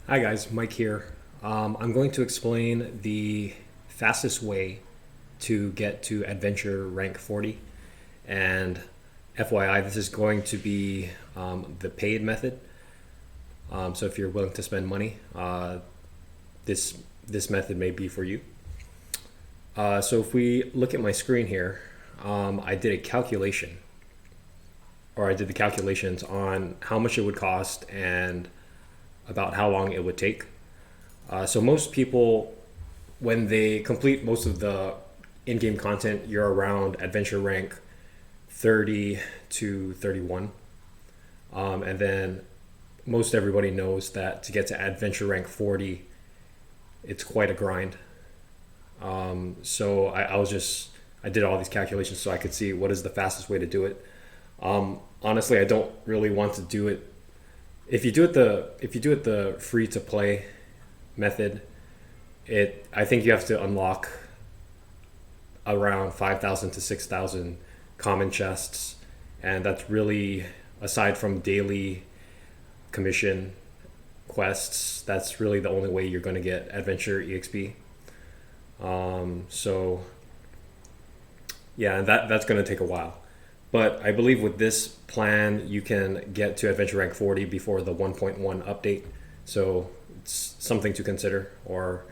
Hi guys, Mike here. I'm going to explain the fastest way to get to adventure rank 40. And FYI, this is going to be the paid method. So if you're willing to spend money, this this method may be for you. So if we look at my screen here, I did a calculation, or I did the calculations on how much it would cost and about how long it would take. So most people, when they complete most of the in-game content, you're around adventure rank 30 to 31. And then most everybody knows that to get to adventure rank 40, it's quite a grind. I did all these calculations so I could see what is the fastest way to do it. Honestly, I don't really want to do it. If you do it the free to play method, I think you have to unlock around 5,000 to 6,000 common chests, and that's really, aside from daily commission quests, that's really the only way you're going to get adventure exp. So yeah, and that's going to take a while. But I believe with this plan, you can get to adventure rank 40 before the 1.1 update. So it's something to consider, or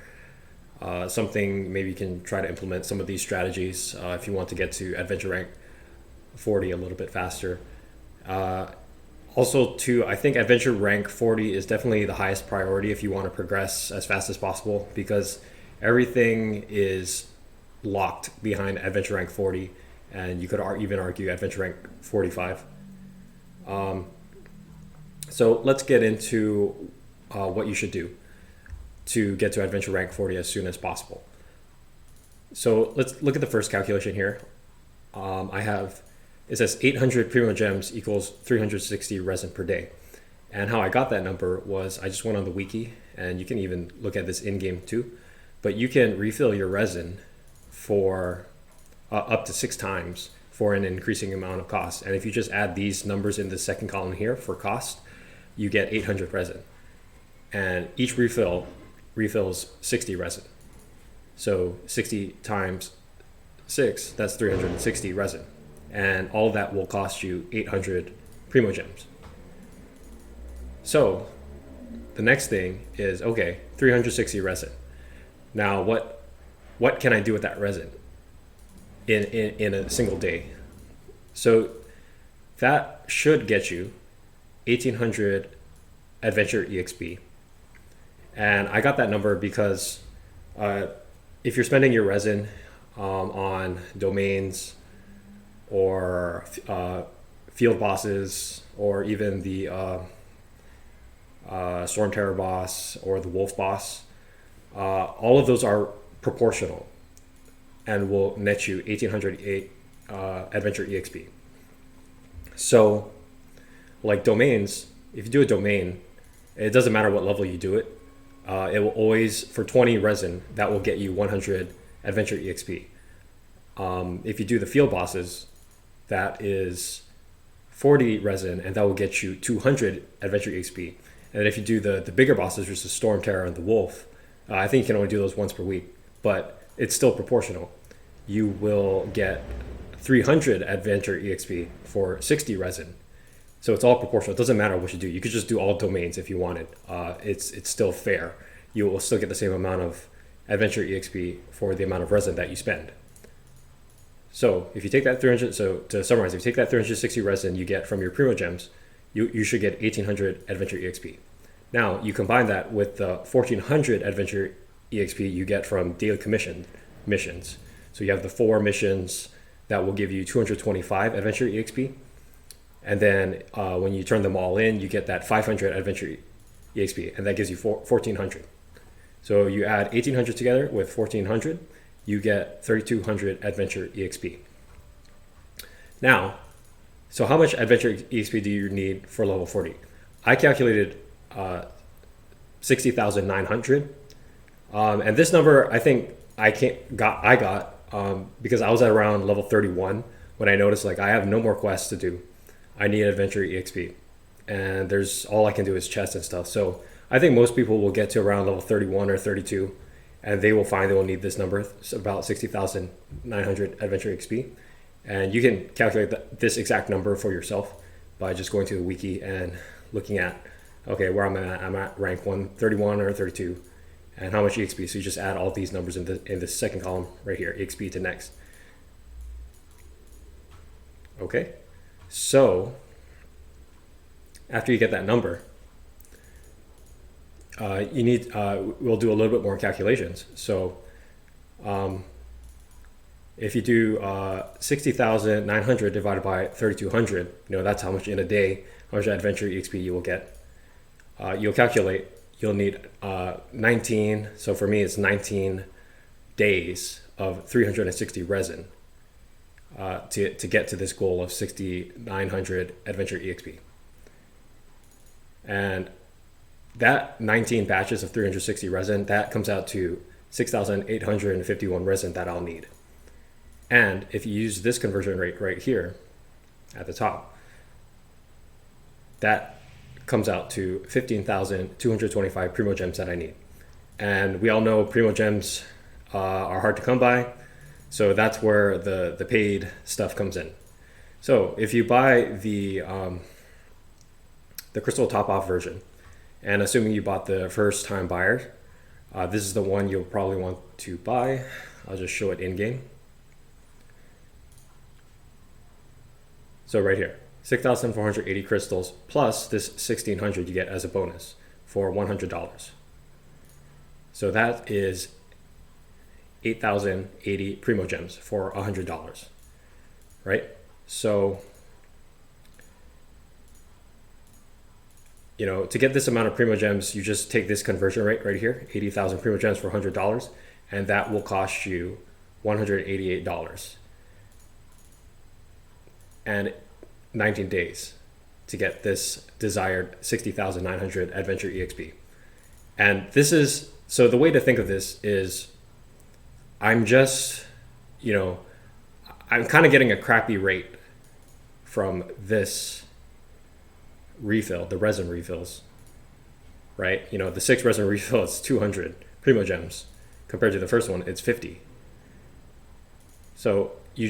something maybe you can try to implement some of these strategies if you want to get to adventure rank 40 a little bit faster. Also, too, I think adventure rank 40 is definitely the highest priority if you want to progress as fast as possible, because everything is locked behind adventure rank 40, and you could even argue adventure rank 45. So let's get into what you should do to get to adventure rank 40 as soon as possible. So let's look at the first calculation here. It says 800 primo gems equals 360 resin per day. And how I got that number was I just went on the wiki, and you can even look at this in-game too, but you can refill your resin for up to 6 times for an increasing amount of cost. And if you just add these numbers in the second column here for cost, you get 800 resin. And each refill refills 60 resin. So 60 times 6, that's 360 resin. And all that will cost you 800 primo gems. So the next thing is, okay, 360 resin. Now what can I do with that resin in a single day? So that should get you 1800 adventure exp. And I got that number because if you're spending your resin on domains or field bosses, or even the Storm Terror boss or the Wolf boss, all of those are proportional and will net you 1808 adventure exp. So like domains, if you do a domain, it doesn't matter what level you do it. It will always, for 20 resin, that will get you 100 adventure exp. If you do the field bosses, that is 40 resin, and that will get you 200 adventure exp. And if you do the bigger bosses, which is the Storm Terror and the Wolf, I think you can only do those once per week, but it's still proportional. You will get 300 adventure exp for 60 resin. So it's all proportional. It doesn't matter what you do. You could just do all domains if you wanted. It's still fair. You will still get the same amount of adventure exp for the amount of resin that you spend. So if you take that 300, so to summarize, if you take that 360 resin you get from your primo gems, you should get 1800 adventure exp. Now you combine that with the 1400 adventure exp you get from daily commission missions. So you have the 4 missions that will give you 225 adventure exp. And then when you turn them all in, you get that 500 adventure exp, and that gives you 1400. So you add 1800 together with 1400, you get 3200 adventure exp. Now, so how much adventure exp do you need for level 40? I calculated 60,900, and this number I think I got because I was at around level 31 when I noticed like I have no more quests to do. I need adventure exp, and there's all I can do is chests and stuff. So I think most people will get to around level 31 or 32, and they will find they will need this number. It's about 60,900 adventure XP. And you can calculate this exact number for yourself by just going to the wiki and looking at, okay, where I'm at. I'm at rank 131 or 32, and how much EXP. So you just add all these numbers in the second column right here, EXP to next. Okay, so after you get that number, you need we'll do a little bit more calculations. So if you do 60,900 divided by 3,200, that's how much in a day, how much adventure EXP you will get. You'll calculate, you'll need 19, so for me it's 19 days of 360 resin to get to this goal of 6,900 adventure EXP. And that 19 batches of 360 resin, that comes out to 6,851 resin that I'll need. And if you use this conversion rate right here at the top, that comes out to 15,225 Primo Gems that I need. And we all know Primo Gems are hard to come by, so that's where the paid stuff comes in. So if you buy the Crystal Top Off version, and assuming you bought the first time buyer, this is the one you'll probably want to buy. I'll just show it in game. So right here, 6,480 crystals plus this 1,600 you get as a bonus for $100. So that is 8,080 Primo Gems for $100, right? So, to get this amount of Primo Gems, you just take this conversion rate right here, 80,000 Primo Gems for $100, and that will cost you $188. And 19 days to get this desired 60,900 adventure EXP. And this is, so the way to think of this is I'm just, I'm kind of getting a crappy rate from this refill, the resin refills, right? The 6 resin refill is 200 Primo Gems compared to the first one, it's 50. So you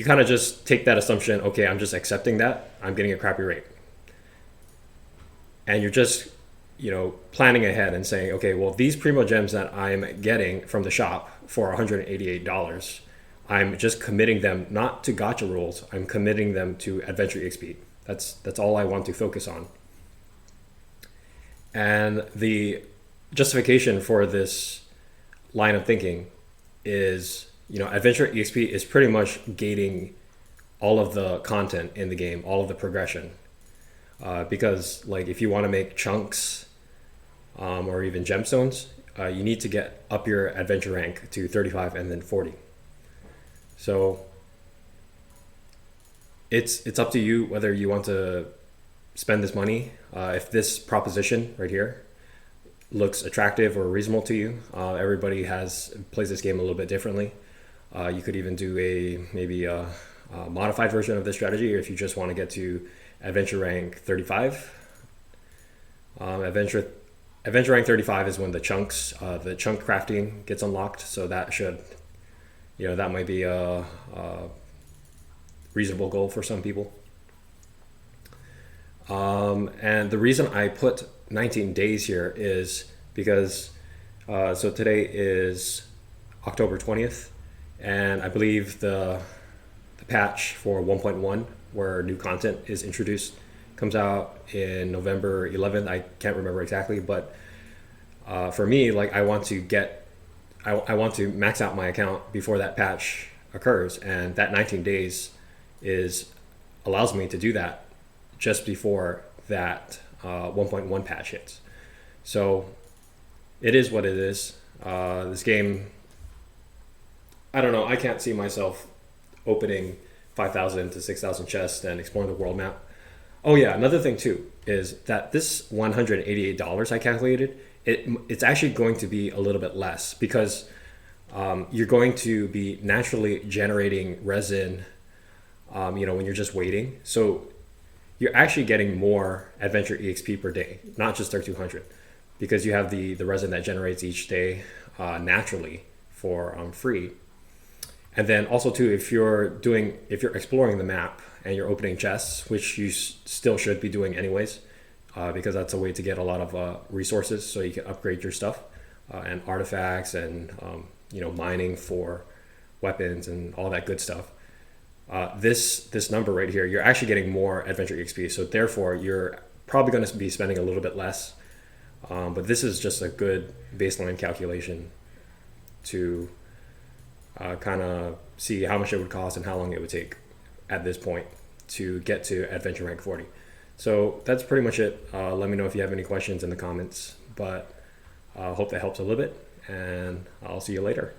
kind of just take that assumption, okay, I'm just accepting that, I'm getting a crappy rate. And you're just, planning ahead and saying, okay, well, these Primo Gems that I'm getting from the shop for $188, I'm just committing them not to gacha rules, I'm committing them to adventure EXP. That's all I want to focus on. And the justification for this line of thinking is, adventure EXP is pretty much gating all of the content in the game, all of the progression. Because if you want to make chunks or even gemstones, you need to get up your adventure rank to 35 and then 40. So it's up to you whether you want to spend this money. If this proposition right here looks attractive or reasonable to you, everybody plays this game a little bit differently. You could even do maybe a modified version of this strategy if you just want to get to adventure rank 35. Adventure rank 35 is when the chunk crafting gets unlocked. So that should, that might be a reasonable goal for some people. And the reason I put 19 days here is because, so today is October 20th, and I believe the patch for 1.1, where new content is introduced, comes out in November 11th. I can't remember exactly, but for me, I want to max out my account before that patch occurs, and that 19 days allows me to do that just before that 1.1 patch hits. So it is what it is. This game, I don't know, I can't see myself opening 5,000 to 6,000 chests and exploring the world map. Oh yeah, another thing too is that this $188 I calculated, it's actually going to be a little bit less because you're going to be naturally generating resin when you're just waiting. So you're actually getting more adventure EXP per day, not just 3200, because you have the resin that generates each day naturally for free. And then also too, if you're exploring the map and you're opening chests, which you still should be doing anyways, because that's a way to get a lot of resources, so you can upgrade your stuff and artifacts and mining for weapons and all that good stuff. This number right here, you're actually getting more adventure EXP, so therefore you're probably going to be spending a little bit less. But this is just a good baseline calculation to kind of see how much it would cost and how long it would take at this point to get to adventure rank 40. So that's pretty much it. Let me know if you have any questions in the comments, but I hope that helps a little bit, and I'll see you later.